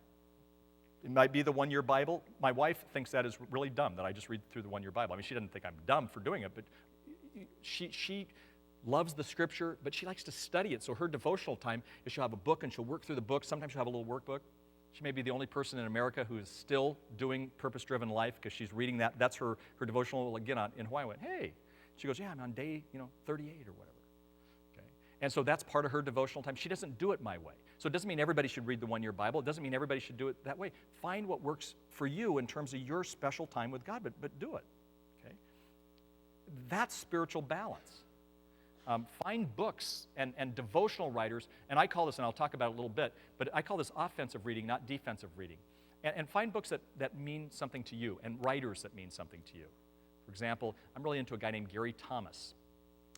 It might be the one-year Bible. My wife thinks that is really dumb, that I just read through the one-year Bible. I mean, she doesn't think I'm dumb for doing it, but she loves the Scripture, but she likes to study it. So her devotional time is she'll have a book, and she'll work through the book. Sometimes she'll have a little workbook. She may be the only person in America who is still doing purpose-driven life because she's reading that. That's her devotional, again, in Hawaii. I went, hey. She goes, yeah, I'm on day, 38 or whatever. Okay. And so that's part of her devotional time. She doesn't do it my way. So it doesn't mean everybody should read the one-year Bible. It doesn't mean everybody should do it that way. Find what works for you in terms of your special time with God, but do it. Okay. That's spiritual balance. Find books and devotional writers, and I call this, and I'll talk about it a little bit, but I call this offensive reading, not defensive reading. And find books that mean something to you, and writers that mean something to you. For example, I'm really into a guy named Gary Thomas.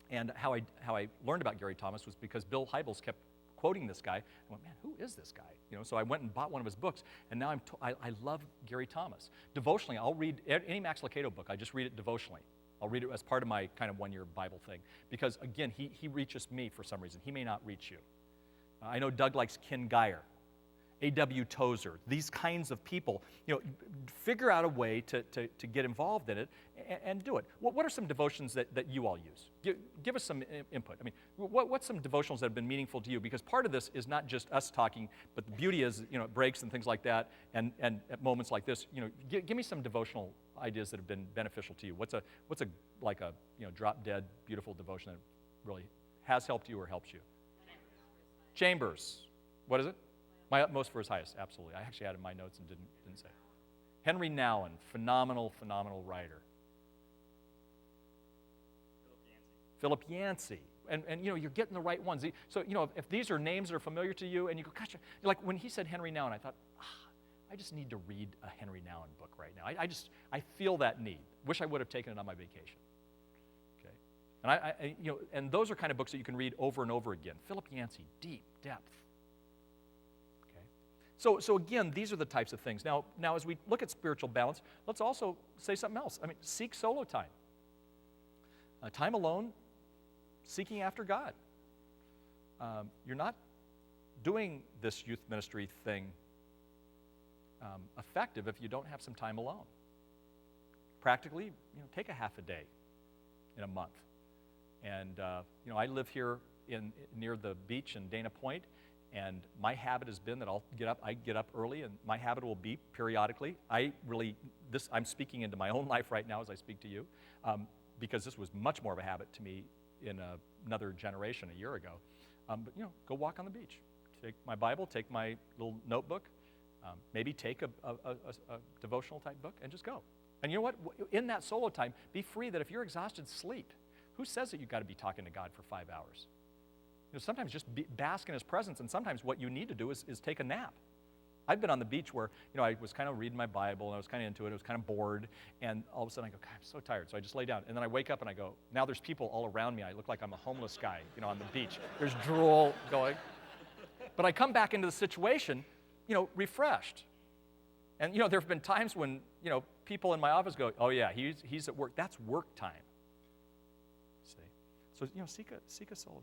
And how I learned about Gary Thomas was because Bill Hybels kept quoting this guy. I went, man, who is this guy? So I went and bought one of his books, and now I love Gary Thomas. Devotionally, I'll read any Max Lucado book. I just read it devotionally. I'll read it as part of my kind of one-year Bible thing. Because, again, he reaches me for some reason. He may not reach you. I know Doug likes Ken Geyer, A.W. Tozer, these kinds of people. Figure out a way to get involved in it and do it. What are some devotions that you all use? Give us some input. I mean, what's some devotionals that have been meaningful to you? Because part of this is not just us talking, but the beauty is, it breaks and things like that, and at moments like this, give me some devotional ideas that have been beneficial to you. What's a drop dead beautiful devotion that really has helped you or helps you? Chambers. What is it? My utmost for his highest. Absolutely. I actually had it in my notes and didn't say. Henry Nouwen, phenomenal writer. Philip Yancey. And you're getting the right ones. So, if these are names that are familiar to you, and you go, gosh, like when he said Henry Nouwen, I thought, I just need to read a Henry Nouwen book right now. I feel that need. Wish I would have taken it on my vacation. Okay, and and those are kind of books that you can read over and over again. Philip Yancey, deep depth. Okay, so again, these are the types of things. Now, as we look at spiritual balance, let's also say something else. I mean, seek solo time. Time alone, seeking after God. You're not doing this youth ministry thing effective if you don't have some time alone. Practically, take a half a day in a month. And I live here near the beach in Dana Point, and my habit has been that I get up early, and my habit will be periodically. I'm speaking into my own life right now as I speak to you, because this was much more of a habit to me in another generation a year ago. But go walk on the beach. Take my Bible, take my little notebook, maybe take a devotional type book, and just go. And you know what? In that solo time, be free that if you're exhausted, sleep. Who says that you've got to be talking to God for 5 hours? Sometimes just bask in His presence, and sometimes what you need to do is take a nap. I've been on the beach where, I was kind of reading my Bible, and I was kind of into it, I was kind of bored, and all of a sudden I go, God, I'm so tired, so I just lay down. And then I wake up and I go, now there's people all around me. I look like I'm a homeless guy, on the beach. There's drool going. But I come back into the situation, refreshed. And, there have been times when, people in my office go, oh yeah, he's at work. That's work time. See? So, seek a solo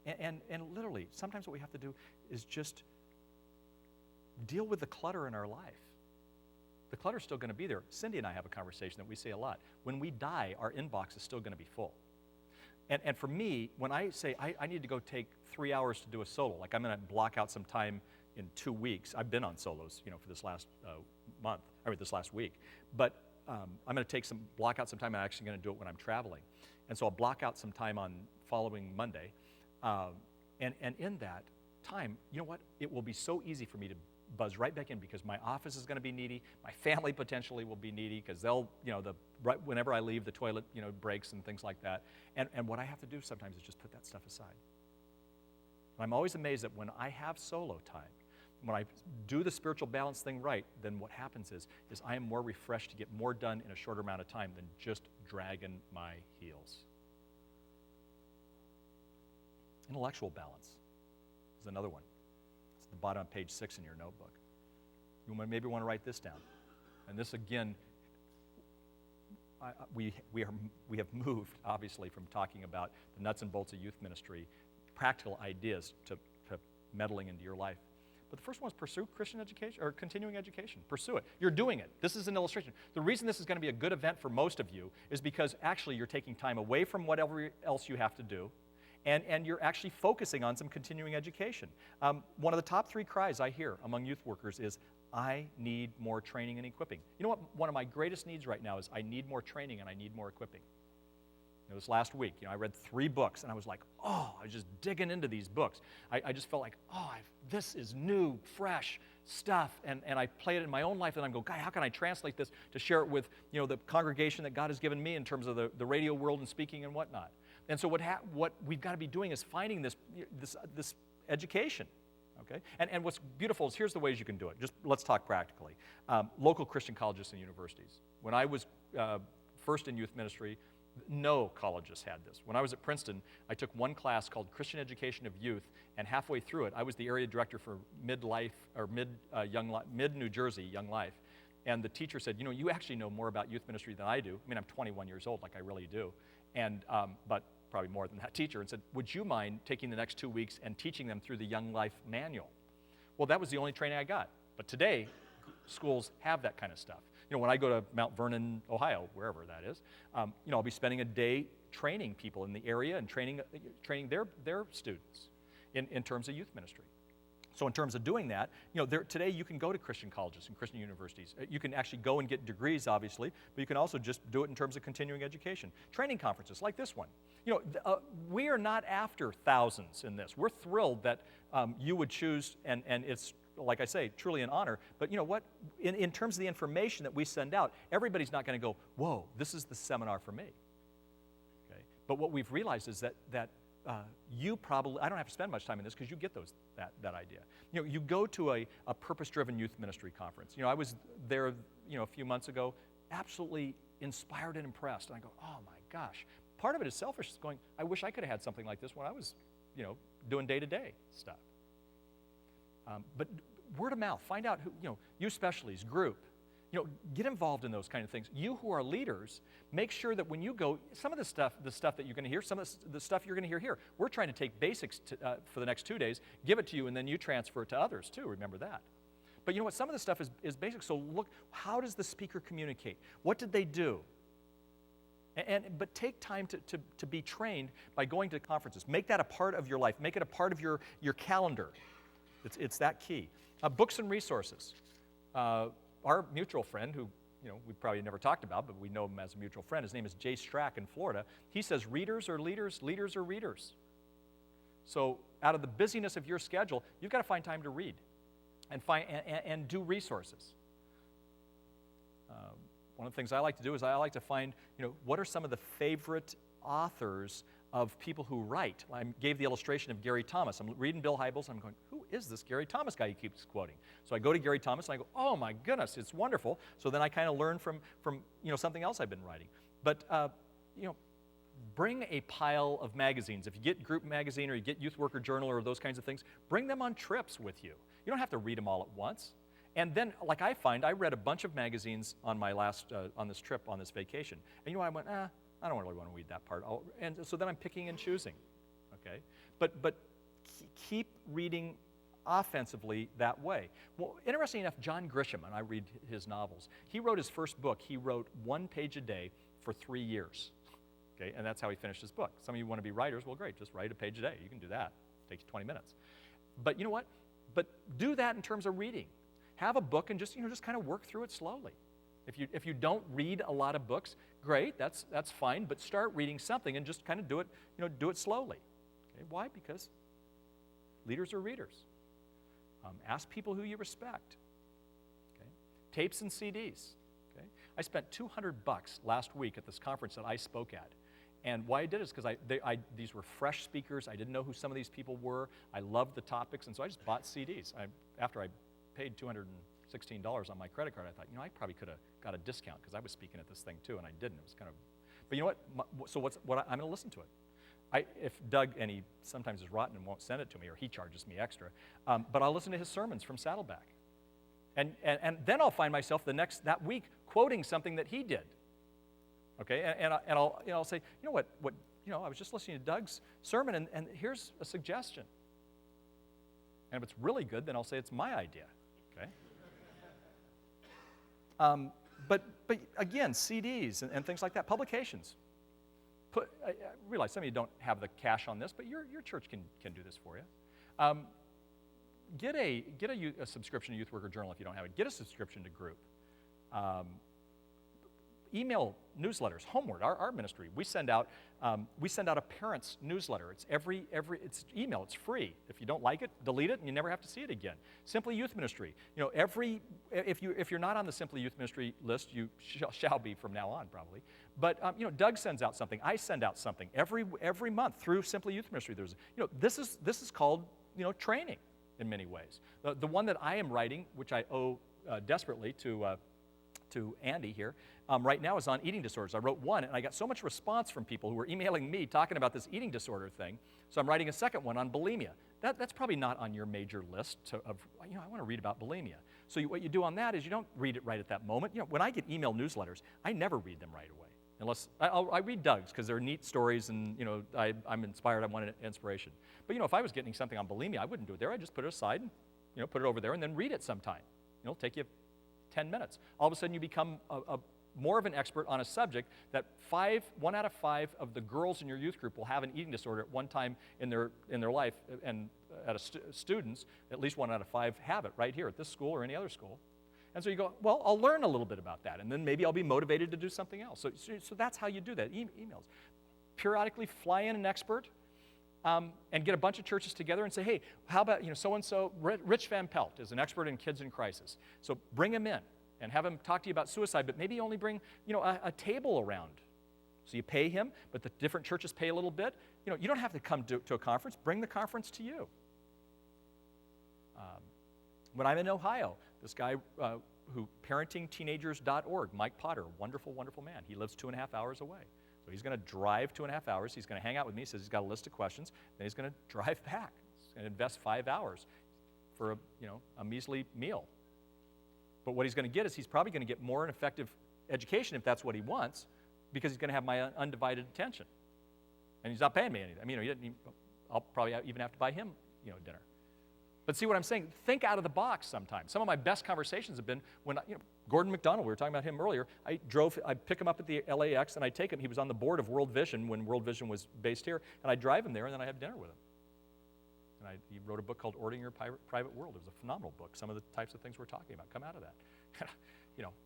time. And literally, sometimes what we have to do is just deal with the clutter in our life. The clutter's still going to be there. Cindy and I have a conversation that we say a lot. When we die, our inbox is still going to be full. And for me, when I say I need to go take 3 hours to do a solo, like I'm going to block out some time in 2 weeks. I've been on solos, for this last this last week. But I'm going to block out some time. I'm actually going to do it when I'm traveling. And so I'll block out some time on following Monday. And in that time, you know what? It will be so easy for me to buzz right back in because my office is going to be needy. My family potentially will be needy because they'll, whenever I leave, the toilet, breaks and things like that. And what I have to do sometimes is just put that stuff aside. And I'm always amazed that when I have solo time, when I do the spiritual balance thing right, then what happens is I am more refreshed to get more done in a shorter amount of time than just dragging my heels. Intellectual balance is another one. It's at the bottom of page 6 in your notebook. You maybe want to write this down. And this, again, we have moved, obviously, from talking about the nuts and bolts of youth ministry, practical ideas, to meddling into your life. But the first one is pursue Christian education, or continuing education. Pursue it. You're doing it. This is an illustration. The reason this is going to be a good event for most of you is because actually you're taking time away from whatever else you have to do, and you're actually focusing on some continuing education. One of the top 3 cries I hear among youth workers is, I need more training and equipping. You know what? One of my greatest needs right now is I need more training and I need more equipping. This last week, I read 3 books, and I was like, I was just digging into these books. I just felt like, this is new, fresh stuff, and I play it in my own life, and I'm going, God, how can I translate this to share it with, the congregation that God has given me in terms of the radio world and speaking and whatnot. And so what we've got to be doing is finding this education, okay? And what's beautiful is here's the ways you can do it. Just let's talk practically. Local Christian colleges and universities. When I was first in youth ministry, no colleges had this. When I was at Princeton, I took one class called Christian Education of Youth, and halfway through it, I was the area director for mid-New Jersey Young Life. And the teacher said, you actually know more about youth ministry than I do. I mean, I'm 21 years old, like I really do, and but probably more than that teacher, and said, would you mind taking the next 2 weeks and teaching them through the Young Life Manual? Well, that was the only training I got. But today, schools have that kind of stuff. When I go to Mount Vernon, Ohio, wherever that is, I'll be spending a day training people in the area and training their students in terms of youth ministry. So in terms of doing that, today you can go to Christian colleges and Christian universities. You can actually go and get degrees, obviously, but you can also just do it in terms of continuing education. Training conferences like this one. We are not after thousands in this. We're thrilled that you would choose, and it's, like I say, truly an honor. But you know what? In terms of the information that we send out, everybody's not going to go, whoa, this is the seminar for me. Okay? But what we've realized is that you probably, I don't have to spend much time in this because you get that idea. You go to a purpose-driven youth ministry conference. I was there, a few months ago, absolutely inspired and impressed. And I go, oh my gosh. Part of it is selfish, going, I wish I could have had something like this when I was, doing day-to-day stuff. But word of mouth, find out who, youth specialties, group, get involved in those kind of things. You who are leaders, make sure that when you go, some of the stuff that you're going to hear, some of the stuff you're going to hear here, we're trying to take basics for the next 2 days, give it to you, and then you transfer it to others too, remember that. But you know what, some of the stuff is basic, so look, how does the speaker communicate? What did they do? But take time to be trained by going to conferences. Make that a part of your life. Make it a part of your calendar. It's that key. Books and resources. Our mutual friend, who we probably never talked about, but we know him as a mutual friend, his name is Jay Strack in Florida. He says readers are leaders, leaders are readers. So out of the busyness of your schedule, you've got to find time to read and do resources. One of the things I like to do is I like to find, what are some of the favorite authors of people who write. I gave the illustration of Gary Thomas. I'm reading Bill Hybels, and I'm going, who is this Gary Thomas guy he keeps quoting? So I go to Gary Thomas, and I go, oh my goodness, it's wonderful. So then I kind of learn from something else I've been writing. But, bring a pile of magazines. If you get Group Magazine or you get Youth Worker Journal or those kinds of things, bring them on trips with you. You don't have to read them all at once. And then, like I read a bunch of magazines on my last, on this trip, on this vacation. And I went, I don't really want to read that part. And so then I'm picking and choosing, okay? But keep reading offensively that way. Well, interesting enough, John Grisham, and I read his novels, he wrote his first book. He wrote 1 page a day for 3 years, okay? And that's how he finished his book. Some of you want to be writers. Well, great, just write a page a day. You can do that. It takes you 20 minutes. But you know what? But do that in terms of reading. Have a book and just kind of work through it slowly. If you don't read a lot of books, great, that's fine, but start reading something and just kind of do it slowly. Okay? Why? Because leaders are readers. Ask people who you respect. Okay? Tapes and CDs. Okay? I spent $200 last week at this conference that I spoke at. And why I did it is because these were fresh speakers. I didn't know who some of these people were. I loved the topics, and so I just bought CDs. After I paid $216 on my credit card, I thought, I probably could have got a discount because I was speaking at this thing too, and I didn't. It was kind of, but you know what? So I'm going to listen to it. If Doug, and he sometimes is rotten and won't send it to me, or he charges me extra, but I'll listen to his sermons from Saddleback, and then I'll find myself that week quoting something that he did. Okay, and I'll say, I was just listening to Doug's sermon, and here's a suggestion. And if it's really good, then I'll say it's my idea. Okay. But again, CDs and things like that, publications. I realize some of you don't have the cash on this, but your church can do this for you. Get a subscription to Youth Worker Journal if you don't have it. Get a subscription to Group. Email newsletters. Homeward, our ministry, we send out a parents' newsletter. It's it's email. It's free. If you don't like it, delete it, and you never have to see it again. Simply Youth Ministry. If you're not on the Simply Youth Ministry list, you shall be from now on probably. But Doug sends out something. I send out something every month through Simply Youth Ministry. There's this is called training in many ways. The one that I am writing, which I owe desperately to Andy here, right now is on eating disorders. I wrote one, and I got so much response from people who were emailing me talking about this eating disorder thing, so I'm writing a second one on bulimia. That's probably not on your major list I want to read about bulimia. So what you do on that is you don't read it right at that moment. When I get email newsletters, I never read them right away. Unless, I read Doug's because they're neat stories and, I'm inspired, I want an inspiration. But, if I was getting something on bulimia, I wouldn't do it there. I'd just put it aside and, put it over there and then read it sometime. It'll take you 10 minutes. All of a sudden you become more of an expert on a subject that 1 out of 5 of the girls in your youth group will have an eating disorder at one time in their life, and at students, at least 1 out of 5 have it right here at this school or any other school. And so you go, well, I'll learn a little bit about that, and then maybe I'll be motivated to do something else. So that's how you do that, emails. Periodically fly in an expert and get a bunch of churches together and say, hey, how about, so-and-so, Rich Van Pelt is an expert in kids in crisis. So bring him in and have him talk to you about suicide, but maybe only bring, a table around. So you pay him, but the different churches pay a little bit. You don't have to come to a conference. Bring the conference to you. When I'm in Ohio, this guy parentingteenagers.org, Mike Potter, wonderful, wonderful man. He lives 2.5 hours away. So he's going to drive 2.5 hours. He's going to hang out with me. He says he's got a list of questions. Then he's going to drive back. He's going to invest 5 hours for a measly meal. But what he's going to get is he's probably going to get more and effective education if that's what he wants, because he's going to have my undivided attention. And he's not paying me anything. I'll probably even have to buy him, dinner. But see what I'm saying? Think out of the box sometimes. Some of my best conversations have been when, Gordon McDonald, we were talking about him earlier. I'd pick him up at the LAX and I'd take him. He was on the board of World Vision when World Vision was based here. And I'd drive him there and then I'd have dinner with him. And he wrote a book called Ordering Your Private World. It was a phenomenal book. Some of the types of things we're talking about come out of that.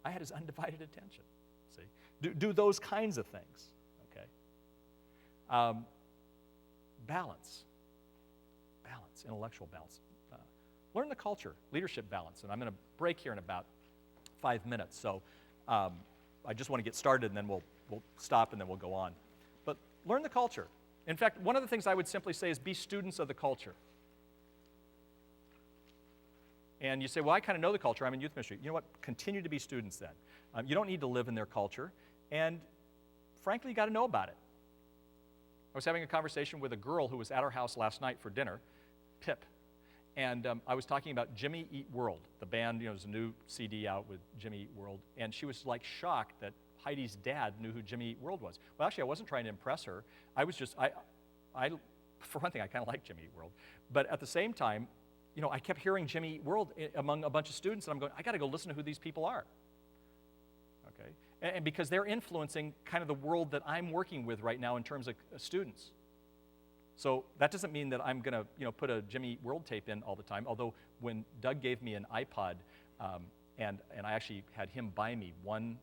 I had his undivided attention. See? Do those kinds of things, okay? Balance, intellectual balance. Learn the culture, leadership balance. And I'm going to break here in about 5 minutes. So I just want to get started, and then we'll stop, and then we'll go on. But learn the culture. In fact, one of the things I would simply say is be students of the culture. And you say, well, I kind of know the culture. I'm in youth ministry. You know what? Continue to be students then. You don't need to live in their culture. And frankly, you got to know about it. I was having a conversation with a girl who was at our house last night for dinner, Pip. And I was talking about Jimmy Eat World, the band. There's a new CD out with Jimmy Eat World. And she was like shocked that Heidi's dad knew who Jimmy Eat World was. Well, actually, I wasn't trying to impress her. I was just, for one thing, I kind of like Jimmy Eat World. But at the same time, I kept hearing Jimmy Eat World among a bunch of students, and I'm going, I got to go listen to who these people are. Okay? And because they're influencing kind of the world that I'm working with right now in terms of students. So that doesn't mean that I'm going to, put a Jimmy Eat World tape in all the time. Although when Doug gave me an iPod, and I actually had him buy me one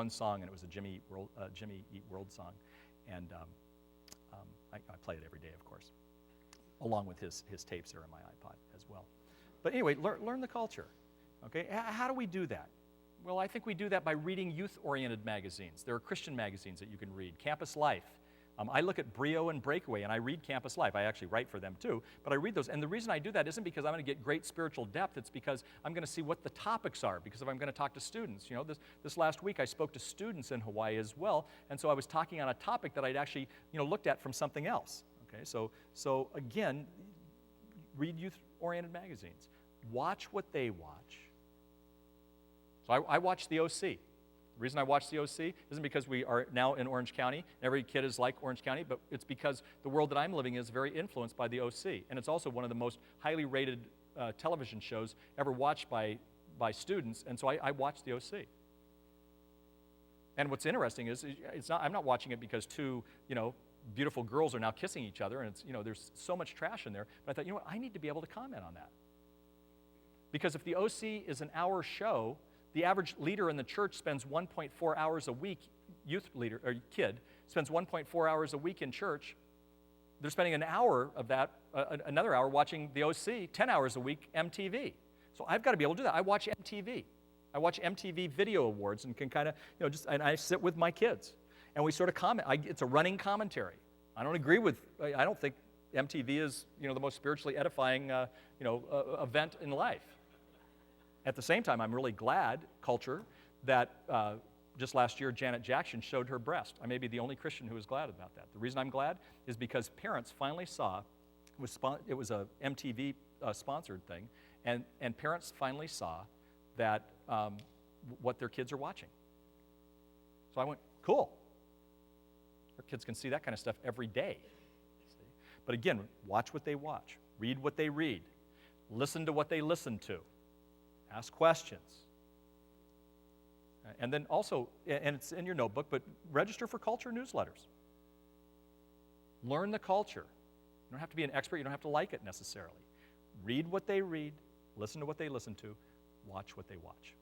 song, and it was a Jimmy Eat World song, and I play it every day, of course, along with his tapes there on my iPod as well. But anyway, learn the culture. Okay, how do we do that? Well, I think we do that by reading youth-oriented magazines. There are Christian magazines that you can read. Campus Life. I look at Brio and Breakaway, and I read Campus Life. I actually write for them, too. But I read those. And the reason I do that isn't because I'm going to get great spiritual depth. It's because I'm going to see what the topics are, because if I'm going to talk to students. This last week I spoke to students in Hawaii as well, and so I was talking on a topic that I'd actually looked at from something else. Okay, so again, read youth-oriented magazines. Watch what they watch. So I watch the OC. The reason I watch the OC isn't because we are now in Orange County. Every kid is like Orange County, but it's because the world that I'm living in is very influenced by the OC. And it's also one of the most highly rated television shows ever watched by students, and so I watch the OC. And what's interesting is I'm not watching it because two, beautiful girls are now kissing each other, and it's, there's so much trash in there. But I thought, I need to be able to comment on that. Because if the OC is an hour show, the average leader in the church spends 1.4 hours a week, youth leader or kid spends 1.4 hours a week in church. They're spending an hour of that, another hour watching the OC, 10 hours a week, MTV. So I've got to be able to do that. I watch MTV. I watch MTV Video Awards and can kind of, and I sit with my kids. And we sort of comment. It's a running commentary. I don't think MTV is, the most spiritually edifying, event in life. At the same time, I'm really glad, culture, that just last year Janet Jackson showed her breast. I may be the only Christian who is glad about that. The reason I'm glad is because parents finally saw, it was a MTV sponsored thing, and parents finally saw that what their kids are watching. So I went, cool. Our kids can see that kind of stuff every day. See? But again, watch what they watch. Read what they read. Listen to what they listen to. Ask questions. And then also, and it's in your notebook, but register for culture newsletters. Learn the culture. You don't have to be an expert. You don't have to like it necessarily. Read what they read. Listen to what they listen to. Watch what they watch.